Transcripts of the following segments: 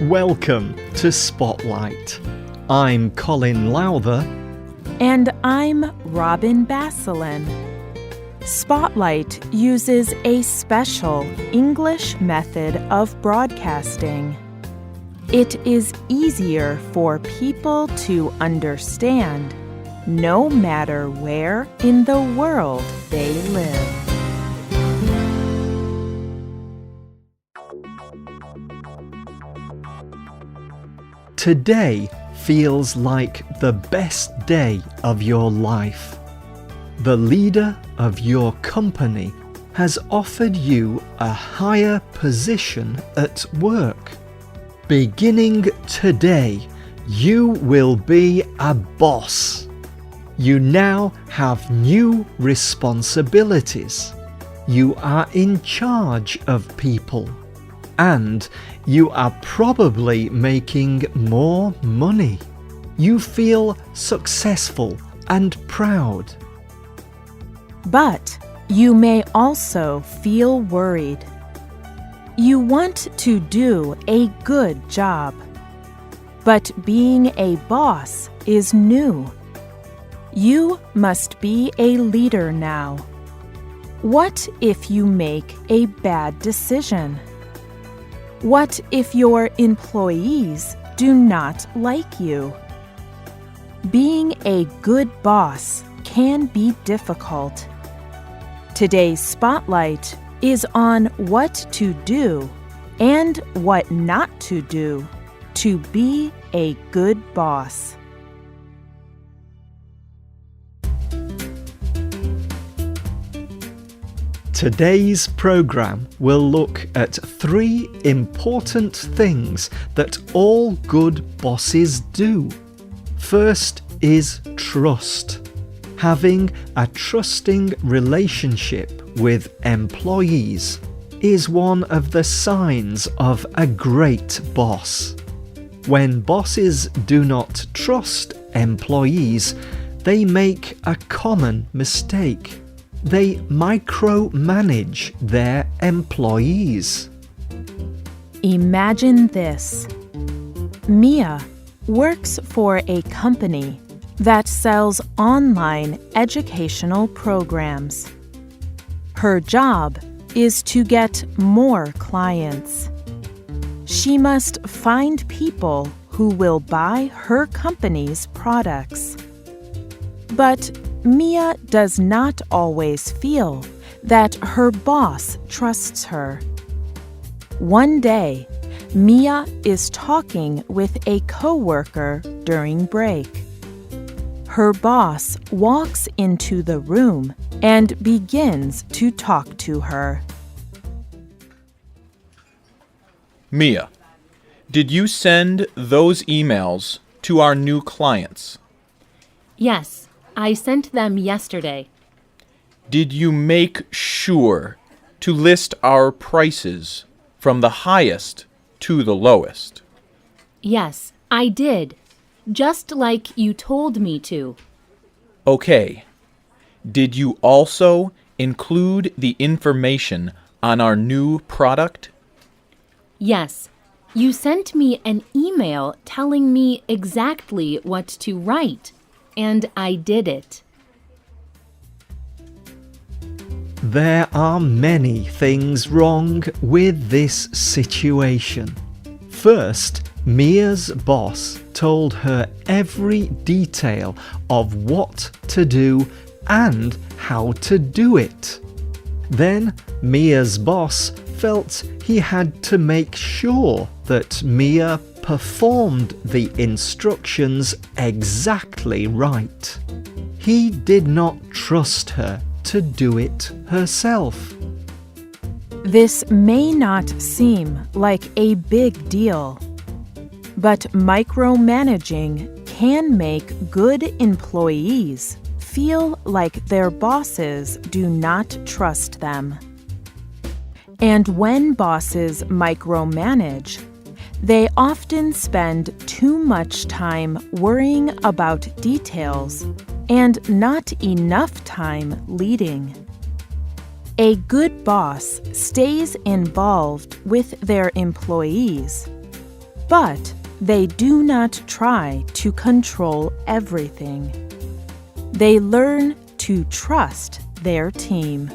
Welcome to Spotlight. I'm Colin Lowther. And I'm Robin Basselin. Spotlight uses a special English method of broadcasting. It is easier for people to understand, no matter where in the world they live. Today feels like the best day of your life. The leader of your company has offered you a higher position at work. Beginning today, you will be a boss. You now have new responsibilities. You are in charge of people. And you are probably making more money. You feel successful and proud. But you may also feel worried. You want to do a good job. But being a boss is new. You must be a leader now. What if you make a bad decision? What if your employees do not like you? Being a good boss can be difficult. Today's Spotlight is on what to do and what not to do to be a good boss. Today's program will look at 3 important things that all good bosses do. First is trust. Having a trusting relationship with employees is one of the signs of a great boss. When bosses do not trust employees, they make a common mistake. They micromanage their employees. Imagine this. Mia works for a company that sells online educational programs. Her job is to get more clients. She must find people who will buy her company's products. But Mia does not always feel that her boss trusts her. One day, Mia is talking with a coworker during break. Her boss walks into the room and begins to talk to her. Mia, did you send those emails to our new clients? Yes. I sent them yesterday. Did you make sure to list our prices from the highest to the lowest? Yes, I did. Just like you told me to. Okay. Did you also include the information on our new product? Yes. You sent me an email telling me exactly what to write. And I did it. There are many things wrong with this situation. First, Mia's boss told her every detail of what to do and how to do it. Then Mia's boss felt he had to make sure that Mia performed the instructions exactly right. He did not trust her to do it herself. This may not seem like a big deal, but micromanaging can make good employees feel like their bosses do not trust them. And when bosses micromanage, they often spend too much time worrying about details and not enough time leading. A good boss stays involved with their employees. But they do not try to control everything. They learn to trust their team.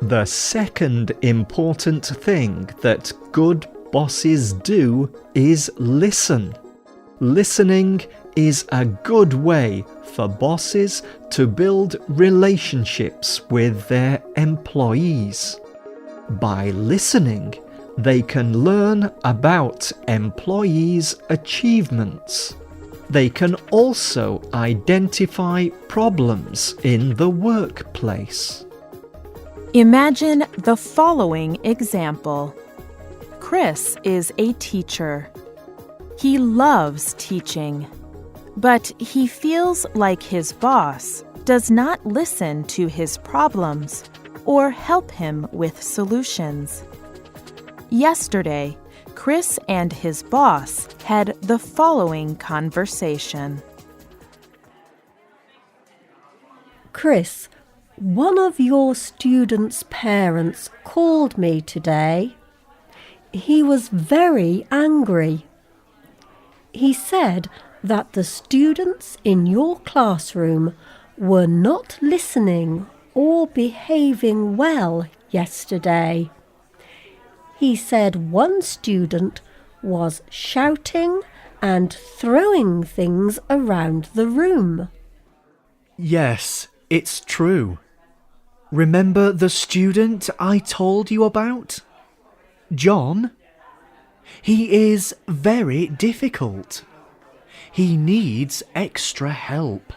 The second important thing that good bosses do is listen. Listening is a good way for bosses to build relationships with their employees. By listening, they can learn about employees' achievements. They can also identify problems in the workplace. Imagine the following example. Chris is a teacher. He loves teaching, but he feels like his boss does not listen to his problems or help him with solutions. Yesterday, Chris and his boss had the following conversation. Chris, one of your students' parents called me today. He was very angry. He said that the students in your classroom were not listening or behaving well yesterday. He said one student was shouting and throwing things around the room. Yes, it's true. Remember the student I told you about? John? He is very difficult. He needs extra help.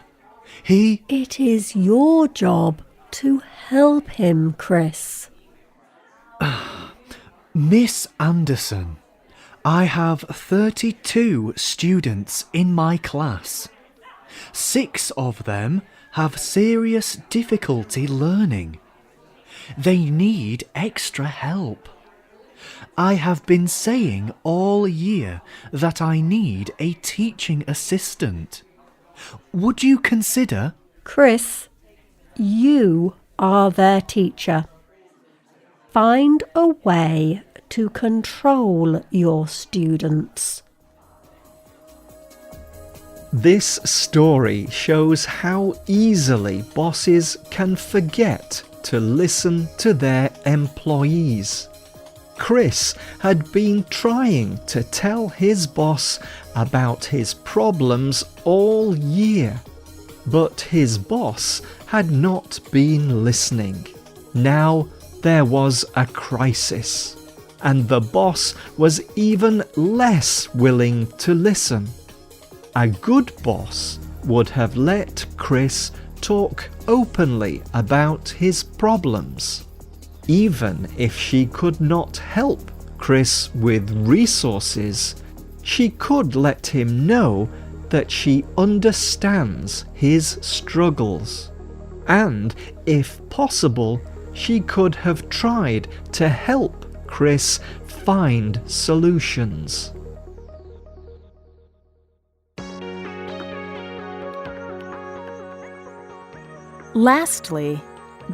It is your job to help him, Chris. Miss Anderson, I have 32 students in my class. 6 of them have serious difficulty learning. They need extra help. I have been saying all year that I need a teaching assistant. Would you consider? Chris, you are their teacher. Find a way to control your students. This story shows how easily bosses can forget to listen to their employees. Chris had been trying to tell his boss about his problems all year, but his boss had not been listening. Now there was a crisis, and the boss was even less willing to listen. A good boss would have let Chris talk openly about his problems. Even if she could not help Chris with resources, she could let him know that she understands his struggles. And, if possible, she could have tried to help Chris find solutions. Lastly,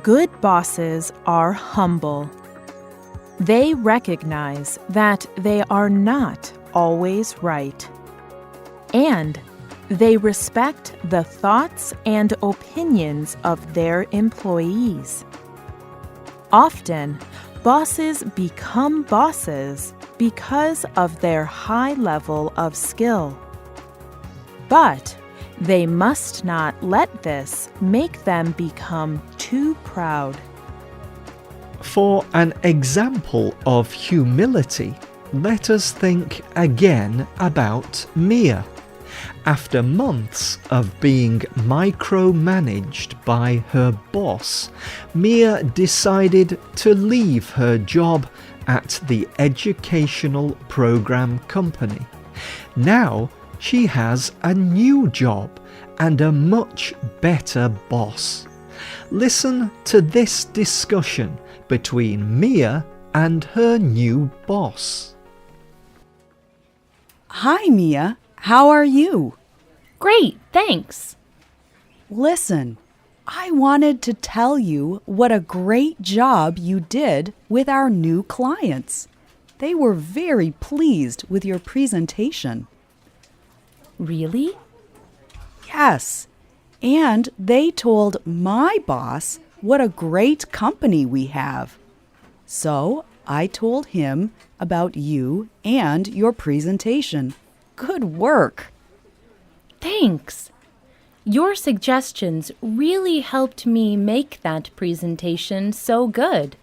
good bosses are humble. They recognize that they are not always right. And they respect the thoughts and opinions of their employees. Often, bosses become bosses because of their high level of skill. But they must not let this make them become too proud. For an example of humility, let us think again about Mia. After months of being micromanaged by her boss, Mia decided to leave her job at the educational program company. Now she has a new job and a much better boss. Listen to this discussion between Mia and her new boss. Hi, Mia. How are you? Great, thanks. Listen, I wanted to tell you what a great job you did with our new clients. They were very pleased with your presentation. Really? Yes, and they told my boss what a great company we have. So I told him about you and your presentation. Good work. Thanks. Your suggestions really helped me make that presentation so good.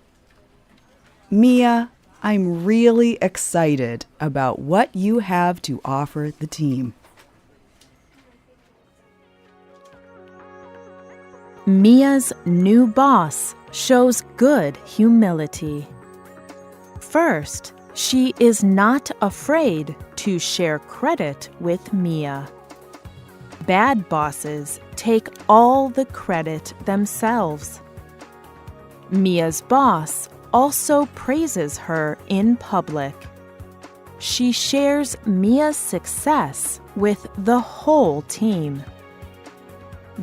Mia, I'm really excited about what you have to offer the team. Mia's new boss shows good humility. First, she is not afraid to share credit with Mia. Bad bosses take all the credit themselves. Mia's boss also praises her in public. She shares Mia's success with the whole team.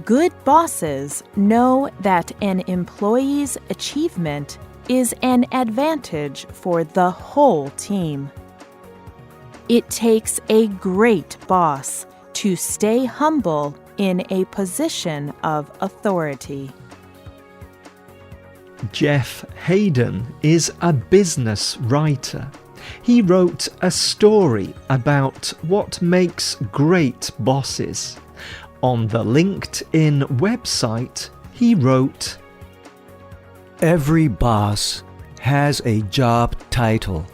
Good bosses know that an employee's achievement is an advantage for the whole team. It takes a great boss to stay humble in a position of authority. Jeff Hayden is a business writer. He wrote a story about what makes great bosses. On the LinkedIn website, he wrote, Every boss has a job title.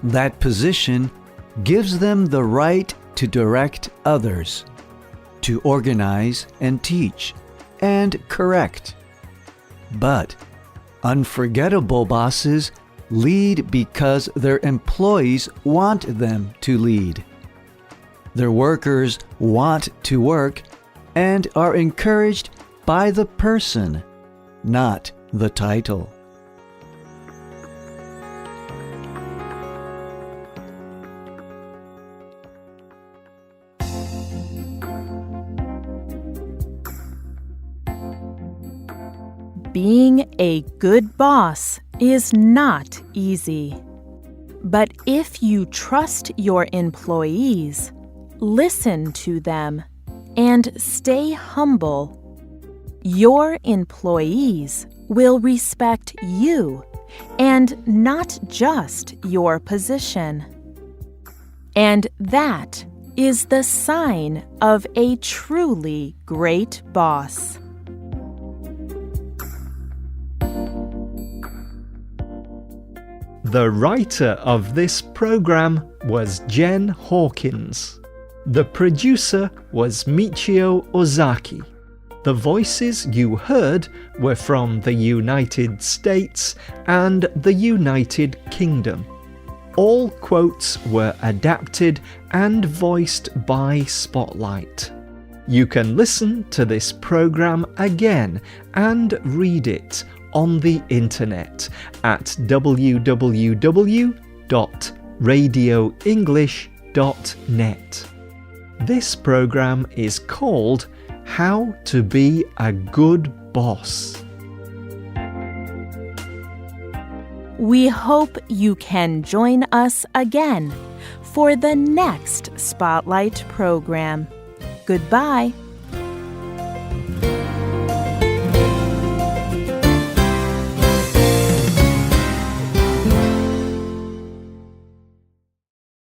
That position gives them the right to direct others, to organize and teach, and correct. But unforgettable bosses lead because their employees want them to lead. Their workers want to work and are encouraged by the person, not the title. Being a good boss is not easy. But if you trust your employees, listen to them, and stay humble, your employees will respect you and not just your position. And that is the sign of a truly great boss. The writer of this program was Jen Hawkins. The producer was Michio Ozaki. The voices you heard were from the United States and the United Kingdom. All quotes were adapted and voiced by Spotlight. You can listen to this program again and read it on the internet at www.radioenglish.net. This program is called How to Be a Good Boss. We hope you can join us again for the next Spotlight program. Goodbye.